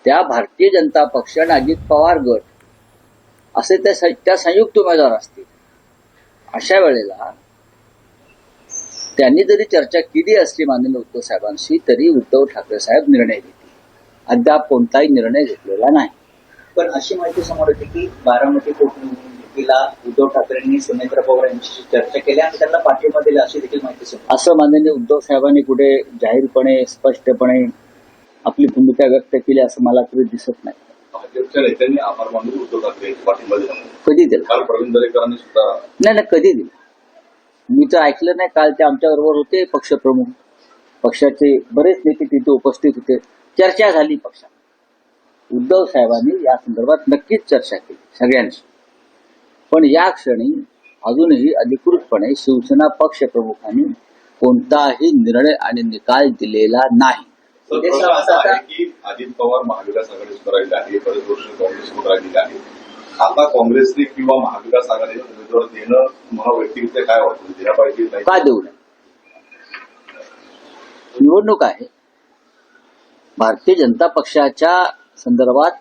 त्या भारतीय जनता पक्ष आणि अजित पवार गट असे त्या संयुक्त उमेदवार असतील. अशा वेळेला त्यांनी जरी चर्चा केली असली माननीय उद्धव साहेबांशी, तरी उद्धव ठाकरे साहेब निर्णय घेतील. अद्याप कोणताही निर्णय घेतलेला नाही. पण अशी माहिती समोर येते की बारामती पोटनिवडणुकीला उद्धव ठाकरेंनी सुनेत्र पवार यांच्याशी चर्चा केली आणि त्यांना पाठिंबा दिला अशी देखील माहिती समोर. असं माननीय उद्धव साहेबांनी कुठे जाहीरपणे स्पष्टपणे आपली भूमिका व्यक्त केली असं मला तरी दिसत नाही. भाजपच्या नेत्यांनी आभार मानून उद्धव ठाकरे पाठिंबा दिला. कधी दिला? काल प्रवीण दरेकरांनी सुद्धा नाही, कधी दिला? मी तर ऐकलं नाही. काल ते आमच्या बरोबर होते पक्षप्रमुख, पक्षाचे बरेच नेते तिथे उपस्थित होते. चर्चा झाली पक्षात. उद्धव साहेबांनी या संदर्भात नक्कीच चर्चा केली सगळ्यांशी. पण या क्षणी अजूनही अधिकृतपणे शिवसेना पक्षप्रमुखांनी कोणताही निर्णय आणि निकाल दिलेला नाही. असं आहे की अजित पवार महाविकास आघाडी सुधारायला आहे, बरेच वर्ष काँग्रेस सुधारायला आहे. आता काँग्रेसने किंवा महाविकास आघाडीने उमेदवार देणं मला व्यक्तिगत काय वाटतं, दिला पाहिजे नाही? का देऊ नये? निवडणूक आहे. भारतीय जनता पक्षाच्या संदर्भात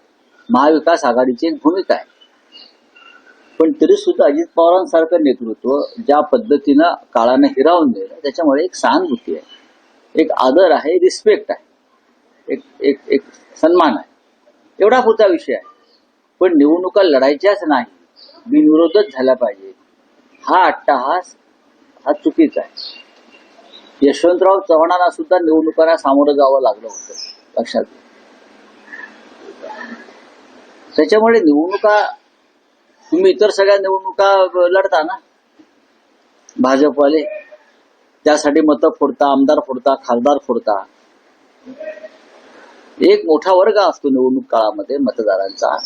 महाविकास आघाडीची एक भूमिका आहे. पण तरी सुद्धा अजित पवारांसारखं नेतृत्व ज्या पद्धतीनं काळानं हिरावून दिलं, त्याच्यामुळे एक सहानुभूती आहे, एक आदर आहे, रिस्पेक्ट आहे, एक सन्मान आहे. एवढा पुरता विषय आहे. पण निवडणुका लढायच्याच नाही, बिनविरोधच झाल्या पाहिजे, हा अट्टहास हा चुकीचा आहे. यशवंतराव चव्हाणांना सुद्धा निवडणुकांना सामोरं जावं लागलं होतं, लक्षात घ्या. त्याच्यामुळे निवडणुका तुम्ही इतर सगळ्या निवडणुका लढता ना, भाजपवाले त्यासाठी मतं फोडता, आमदार फोडता, खासदार फोडता. एक मोठा वर्ग असतो निवडणूक काळामध्ये मतदारांचा,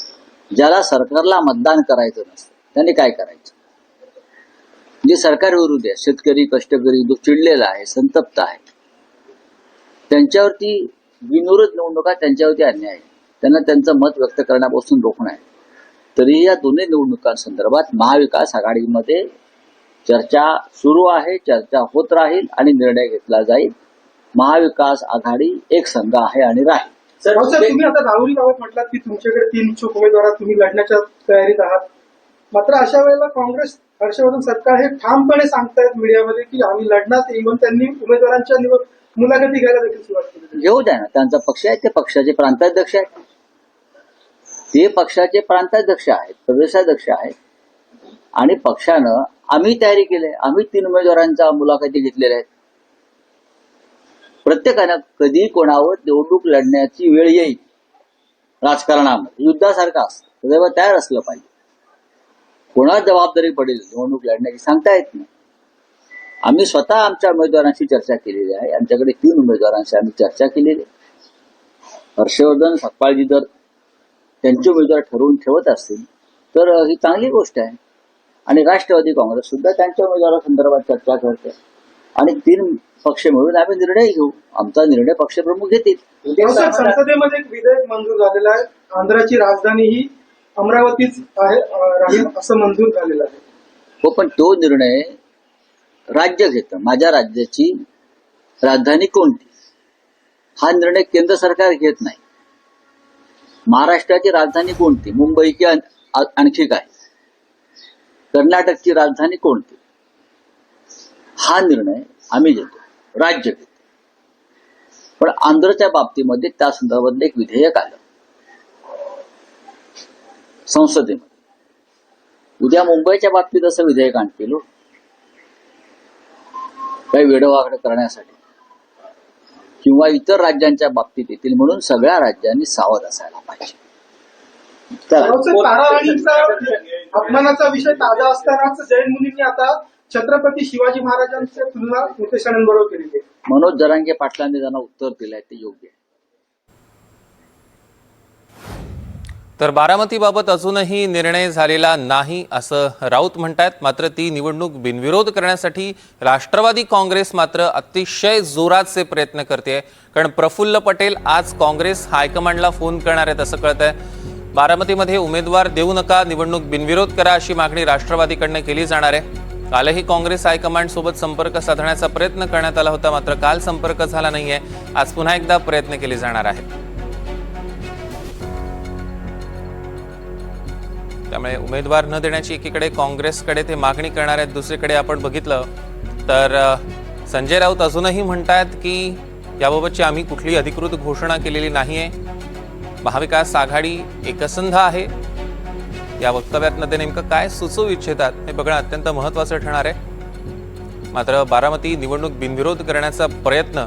ज्याला सरकारला मतदान करायचं नसतं. त्यांनी काय करायचं? जे सरकार विरुद्ध आहे, शेतकरी, कष्टकरी, जो चिडलेला आहे, संतप्त आहे, त्यांच्यावरती बिनविरोध निवडणुका, त्यांच्यावरती अन्याय आहे. त्यांना त्यांचं मत व्यक्त करण्यापासून रोखणं आहे. तरीही या दोन्ही निवडणुकांसंदर्भात महाविकास आघाडीमध्ये चर्चा सुरू आहे, चर्चा होत राहील आणि निर्णय घेतला जाईल. महाविकास आघाडी एक संघ आहे आणि राहील. सर, तुम्ही आता राहुरीबाबत म्हटलात की तुमच्याकडे 3 इच्छुक उमेदवार तुम्ही लढण्याच्या तयारीत आहात. मात्र अशा वेळेला काँग्रेस हर्षवर्धन सपकाळ हे ठामपणे सांगतायत मीडियामध्ये की आम्ही लढणार. इव्हन त्यांनी उमेदवारांच्या मुलाखती घ्यायला देखील सुरुवात केली. घेऊ द्या ना, त्यांचा पक्ष आहे, ते पक्षाचे प्रांताध्यक्ष आहेत, ते पक्षाचे प्रांताध्यक्ष आहेत, प्रदेशाध्यक्ष आहेत. आणि पक्षानं आम्ही तयारी केली, आम्ही 3 उमेदवारांच्या मुलाखती घेतलेल्या आहेत. प्रत्येकानं कधी कोणावर निवडणूक लढण्याची वेळ येईल राजकारणामध्ये, युद्धासारखं असतं, तेव्हा तयार असलं पाहिजे. कोणाला जबाबदारी पडेल निवडणूक लढण्याची सांगता येत नाही. आम्ही स्वतः आमच्या उमेदवारांशी चर्चा केलेली आहे. आमच्याकडे 3 उमेदवारांशी आम्ही चर्चा केलेली आहे. हर्षवर्धन सपकाळजी जर त्यांचे उमेदवार ठरवून ठेवत असतील तर ही चांगली गोष्ट आहे. आणि राष्ट्रवादी काँग्रेस सुद्धा त्यांच्या उमेदवारासंदर्भात चर्चा करते आणि 3 पक्ष मिळून आम्ही निर्णय घेऊ. आमचा निर्णय पक्षप्रमुख घेतील. संसदेमध्ये एक विधेयक मंजूर झालेलं आहे. आंध्राची राजधानी ही अमरावतीच राहील असं मंजूर झालेलं आहे. हो, पण तो निर्णय राज्य घेतं. माझ्या राज्याची राजधानी कोणती हा निर्णय केंद्र सरकार घेत नाही. महाराष्ट्राची राजधानी कोणती, मुंबई की आणखी काय, कर्नाटकची राजधानी कोणती, हा निर्णय आम्ही घेतो, राज्य घेतो. पण आंध्रच्या बाबतीमध्ये त्या संदर्भात एक विधेयक आलं संसदेमध्ये. उद्या मुंबईच्या बाबतीत असं विधेयक आणतील काही वेडवाकड करण्यासाठी, किंवा इतर राज्यांच्या बाबतीत येतील, म्हणून सगळ्या राज्यांनी सावध असायला पाहिजे. अपमानाचा विषय ताजा असतानाच जैन मुनींनी आता छत्रपती शिवाजी महाराजांची तुलना नितेशानंबरोबर केली. मनोज जरांगे पाटलांनी त्यांना उत्तर दिलंय ते योग्य आहे. तर बारामतीबाबत अजूनही निर्णय झालेला नाही असं राऊत म्हणतात. मात्र ती निवडणूक बिनविरोध करण्यासाठी राष्ट्रवादी काँग्रेस मात्र अतिशय जोराचे प्रयत्न करते. कारण प्रफुल्ल पटेल आज काँग्रेस हायकमांडला फोन करणार आहेत असं कळतंय. बारामतीमध्ये उमेदवार देऊ नका, निवडणूक बिनविरोध करा अशी मागणी राष्ट्रवादीकडनं केली जाणार आहे. कालही काँग्रेस हायकमांड सोबत संपर्क साधण्याचा प्रयत्न करण्यात आला होता, मात्र काल संपर्क झाला नाहीये. आज पुन्हा एकदा प्रयत्न केले जाणार आहेत. त्यामुळे उमेदवार न देण्याची एकीकडे काँग्रेसकडे ते मागणी करणार आहेत, दुसरीकडे आपण बघितलं तर संजय राऊत अजूनही म्हणतायत की याबाबतची आम्ही कुठलीही अधिकृत घोषणा केलेली नाहीये, महाविकास आघाडी एकसंध आहे. या वक्तव्यातनं ते नेमकं काय सुचवू इच्छितात हे बघणं अत्यंत महत्त्वाचं ठरणार आहे. मात्र बारामती निवडणूक बिनविरोध करण्याचा प्रयत्न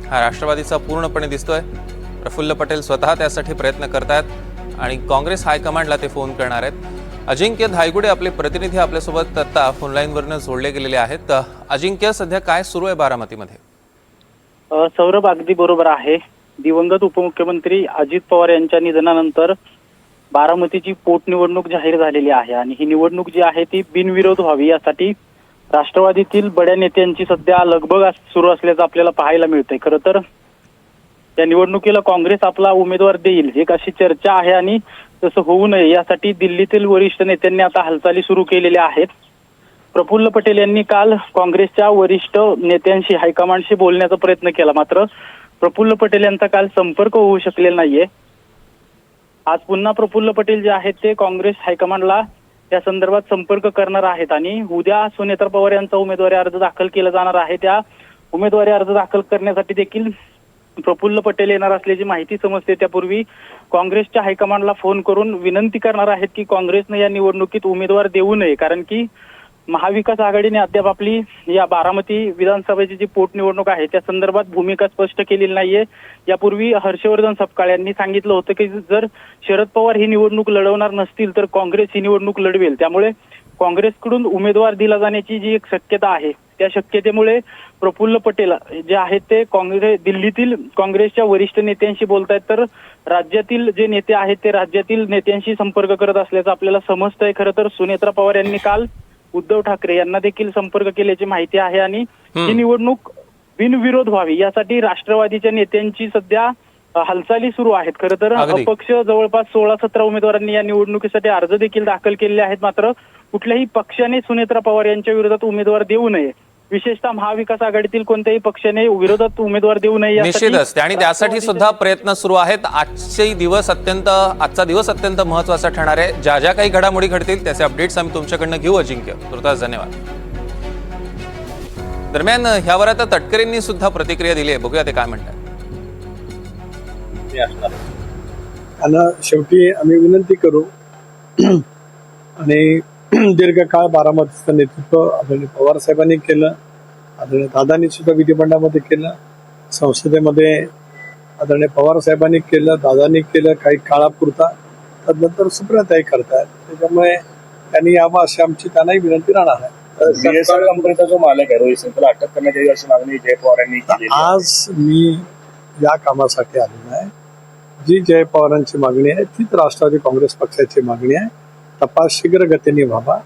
हा राष्ट्रवादीचा पूर्णपणे दिसतोय. प्रफुल्ल पटेल स्वतः त्यासाठी प्रयत्न करतायत आणि काँग्रेस हायकमांडला ते फोन करणार आहेत. अजिंक्य धायगुडे आपले प्रतिनिधी आपल्यासोबत आता फोनलाईनवरनं जोडले गेलेले आहेत. अजिंक्य, सध्या काय सुरू आहे बारामतीमध्ये? सौरभ, अगदी बरोबर आहे. दिवंगत उपमुख्यमंत्री अजित पवार यांच्या निधनानंतर बारामतीची पोटनिवडणूक जाहीर झालेली आहे आणि ही निवडणूक जी आहे ती बिनविरोध व्हावी यासाठी राष्ट्रवादीतील बड्या नेत्यांची सध्या लगबग सुरू असल्याचं आपल्याला पाहायला मिळतंय. खरं तर या निवडणुकीला काँग्रेस आपला उमेदवार देईल एक अशी चर्चा आहे आणि तसं होऊ नये यासाठी दिल्लीतील वरिष्ठ नेत्यांनी आता हालचाली सुरू केलेल्या आहेत. प्रफुल्ल पटेल यांनी काल काँग्रेसच्या वरिष्ठ नेत्यांशी हायकमांडशी बोलण्याचा प्रयत्न केला, मात्र प्रफुल्ल पटेल यांचा काल संपर्क होऊ शकलेला नाहीये. आज पुन्हा प्रफुल्ल पटेल जे आहेत ते काँग्रेस हायकमांडला त्या संदर्भात संपर्क करणार आहेत आणि उद्या सुनेत्रा पवार यांचा उमेदवारी अर्ज दाखल केला जाणार आहे. त्या उमेदवारी अर्ज दाखल करण्यासाठी देखील प्रफुल्ल पटेल येणार असल्याची माहिती समजते. त्यापूर्वी काँग्रेसच्या हायकमांडला फोन करून विनंती करणार आहेत की काँग्रेसनं या निवडणुकीत उमेदवार देऊ नये, कारण की महाविकास आघाडीने अद्याप आपली या बारामती विधानसभेची जी पोटनिवडणूक आहे त्या संदर्भात भूमिका स्पष्ट केलेली नाहीये. यापूर्वी हर्षवर्धन सपकाळ यांनी सांगितलं होतं की जर शरद पवार ही निवडणूक लढवणार नसतील तर काँग्रेस ही निवडणूक लढवेल. त्यामुळे काँग्रेसकडून उमेदवार दिला जाण्याची जी एक शक्यता आहे त्या शक्यतेमुळे प्रफुल्ल पटेल जे आहेत ते दिल्लीतील काँग्रेसच्या वरिष्ठ नेत्यांशी बोलतायत, तर राज्यातील जे नेते आहेत ते राज्यातील नेत्यांशी संपर्क करत असल्याचं आपल्याला समजतंय. खरं तर सुनेत्रा पवार यांनी काल उद्धव ठाकरे यांना देखील संपर्क केल्याची माहिती आहे आणि ही निवडणूक बिनविरोध व्हावी यासाठी राष्ट्रवादीच्या नेत्यांची सध्या हालचाली सुरू आहेत. खरं तर अपक्ष जवळपास 16-17 उमेदवारांनी या निवडणुकीसाठी अर्ज देखील दाखल केलेले आहेत, मात्र कुठल्याही पक्षाने सुनेत्रा पवार यांच्या विरोधात उमेदवार देऊ नये, विशेषतः महाविकास आघाडीतील कोणत्याही पक्षाने विरोधात उमेदवार देऊ नये निश्चितच, आणि त्यासाठी सुद्धा प्रयत्न सुरू आहेत. आजचा दिवस अत्यंत महत्त्वाचा ठरणार आहे. ज्या ज्या काही घडामोडी घडतील त्याचे अपडेट्स आम्ही तुमच्याकडनं घेऊ. अजिंक्य, तुर्तास धन्यवाद. दरम्यान ह्यावर आता तटकरेंनी सुद्धा प्रतिक्रिया दिली आहे, बघूया ते काय म्हणतात. त्यांना शेवटी आम्ही विनंती करू आणि दीर्घकाळ बारामतीचं नेतृत्व आदरणीय पवार साहेबांनी केलं, आदरणीय दादांनी सुद्धा विधिमंडळामध्ये केलं, संसदेमध्ये आदरणीय पवार साहेबांनी केलं, दादांनी केलं काही काळापुरता, त्यानंतर सुप्रियाताई करतायत. त्याच्यामुळे त्यांनी यावं अशी आमची त्यांनाही विनंती राहणार आहे. बीएसआर कंपनीचा जो मालक आहे रोहित सिंगला अटक करण्यात यावी अशी मागणी जय पवार यांनी केली. आज मी या कामासाठी आलेलो आहे. जी जय पवारांची मागणी आहे तीच राष्ट्रवादी काँग्रेस पक्षाची मागणी आहे. तपास शीघ्र गतीने व्हावा.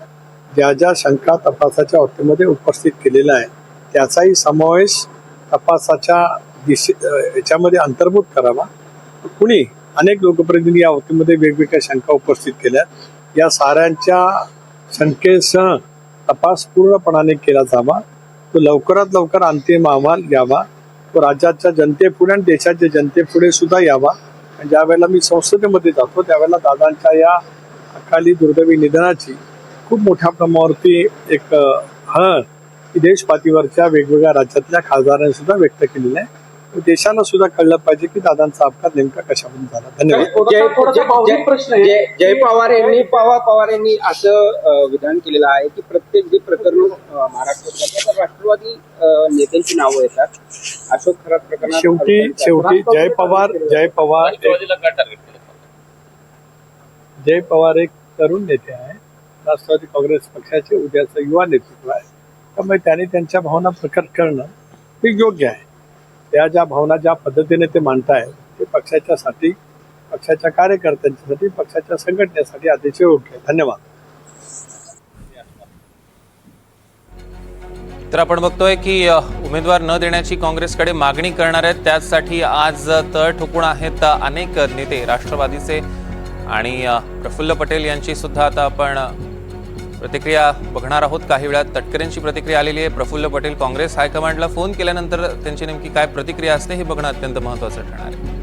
ज्या ज्या शंका तपासाच्या बाबतीमध्ये उपस्थित केलेला आहे त्याचाही समावेश तपासाच्या याच्यामध्ये अंतर्भूत करावा. कुणी अनेक लोकप्रतिनिधी या बाबतीमध्ये वेगवेगळ्या शंका उपस्थित केल्या, या साऱ्यांच्या शंकेसह तपास पूर्णपणाने केला जावा. तो लवकरात लवकर अंतिम अहवाल यावा, तो राज्याच्या जनतेपुढे आणि देशाच्या जनतेपुढे सुद्धा यावा. आणि ज्या वेळेला मी संसदेमध्ये जातो त्यावेळेला दादांच्या या अकाली दुर्दैवी निधनाची खूप मोठ्या प्रमाणावरती एक हळद देशपातळीवरच्या वेगवेगळ्या राज्यातल्या खासदारांनी सुद्धा व्यक्त केलेलं आहे. देशाला सुद्धा कळलं पाहिजे की दादांचा अपघात नेमका कशावरून झाला. धन्यवाद. जय पवार यांनी असं विधान केलेलं आहे की प्रत्येक जे प्रकरण महाराष्ट्रात राष्ट्रवादी नेत्यांची नावं येतात. अशोक खरात प्रकरणात शेवटी जय पवार एक तरुण नेते आहे, राष्ट्रवादी काँग्रेस पक्षाचे उद्याचं युवा नेतृत्व आहे. त्यामुळे त्यांनी त्यांच्या भावना प्रकट करणं हे योग्य आहे. त्या ज्या भावना ज्या पद्धतीने ते मांडतायत ते पक्षाच्यासाठी, पक्षाच्या कार्यकर्त्यांच्यासाठी, पक्षाच्या संघटनेसाठी अतिशय योग्य आहे. धन्यवाद. तर आपण बघतोय की उमेदवार न देण्याची काँग्रेसकडे मागणी करणार आहेत. त्यासाठी आज तळ ठोकून आहेत अनेक नेते राष्ट्रवादीचे आणि प्रफुल्ल पटेल यांची सुद्धा आता आपण प्रतिक्रिया बघणार आहोत. काही वेळात तटकरेंची प्रतिक्रिया आलेली आहे. प्रफुल्ल पटेल काँग्रेस हायकमांडला फोन केल्यानंतर त्यांची नेमकी काय प्रतिक्रिया असते हे बघणं अत्यंत महत्त्वाचं ठरणार आहे.